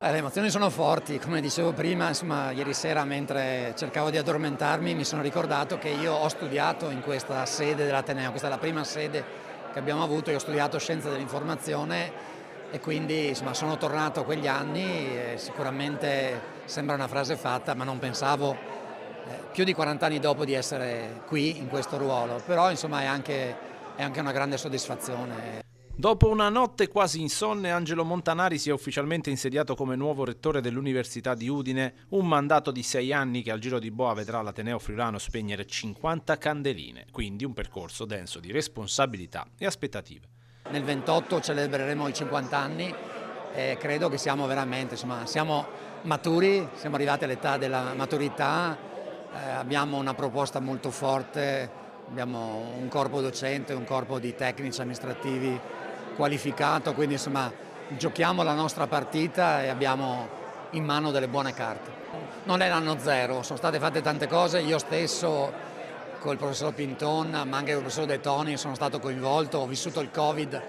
Le emozioni sono forti, come dicevo prima, insomma, ieri sera mentre cercavo di addormentarmi mi sono ricordato che io ho studiato in questa sede dell'Ateneo, questa è la prima sede che abbiamo avuto, io ho studiato scienza dell'informazione e quindi insomma, sono tornato a quegli anni e sicuramente sembra una frase fatta, ma non pensavo più di 40 anni dopo di essere qui in questo ruolo, però insomma è anche una grande soddisfazione. Dopo una notte quasi insonne, Angelo Montanari si è ufficialmente insediato come nuovo rettore dell'Università di Udine, un mandato di 6 anni che al giro di boa vedrà l'Ateneo friulano spegnere 50 candeline, quindi un percorso denso di responsabilità e aspettative. Nel 28 celebreremo i 50 anni e credo che siamo veramente, insomma, siamo maturi, siamo arrivati all'età della maturità, abbiamo una proposta molto forte, abbiamo un corpo docente, un corpo di tecnici amministrativi qualificato, quindi insomma giochiamo la nostra partita e abbiamo in mano delle buone carte. Non è l'anno zero, sono state fatte tante cose, io stesso col professor Pinton, ma anche col professor De Toni sono stato coinvolto, ho vissuto il Covid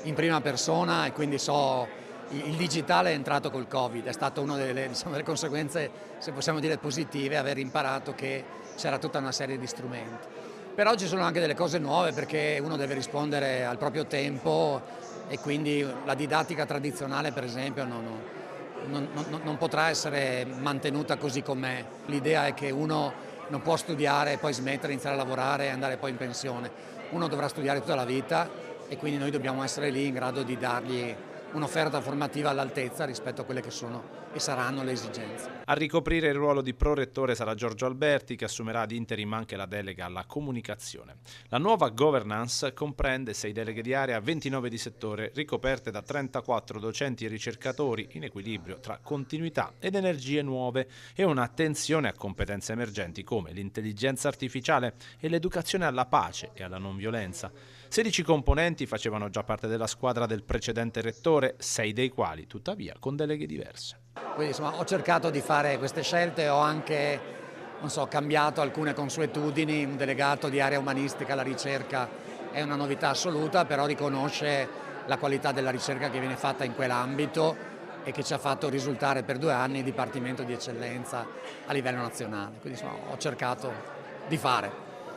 in prima persona e quindi so, il digitale è entrato col Covid, è stata una delle conseguenze, se possiamo dire positive, aver imparato che c'era tutta una serie di strumenti. Però ci sono anche delle cose nuove perché uno deve rispondere al proprio tempo e quindi la didattica tradizionale per esempio non potrà essere mantenuta così com'è. L'idea è che uno non può studiare, poi smettere, iniziare a lavorare e andare poi in pensione. Uno dovrà studiare tutta la vita e quindi noi dobbiamo essere lì in grado di dargli un'offerta formativa all'altezza rispetto a quelle che sono e saranno le esigenze. A ricoprire il ruolo di prorettore sarà Giorgio Alberti, che assumerà ad interim anche la delega alla comunicazione. La nuova governance comprende 6 deleghe di area, 29 di settore, ricoperte da 34 docenti e ricercatori, in equilibrio tra continuità ed energie nuove e un'attenzione a competenze emergenti come l'intelligenza artificiale e l'educazione alla pace e alla non violenza. 16 componenti facevano già parte della squadra del precedente rettore, 6 dei quali, tuttavia, con deleghe diverse. Quindi insomma, ho cercato di fare queste scelte, ho anche cambiato alcune consuetudini, un delegato di area umanistica alla ricerca è una novità assoluta, però riconosce la qualità della ricerca che viene fatta in quell'ambito e che ci ha fatto risultare per 2 anni Dipartimento di Eccellenza a livello nazionale. Quindi insomma, ho cercato di fare.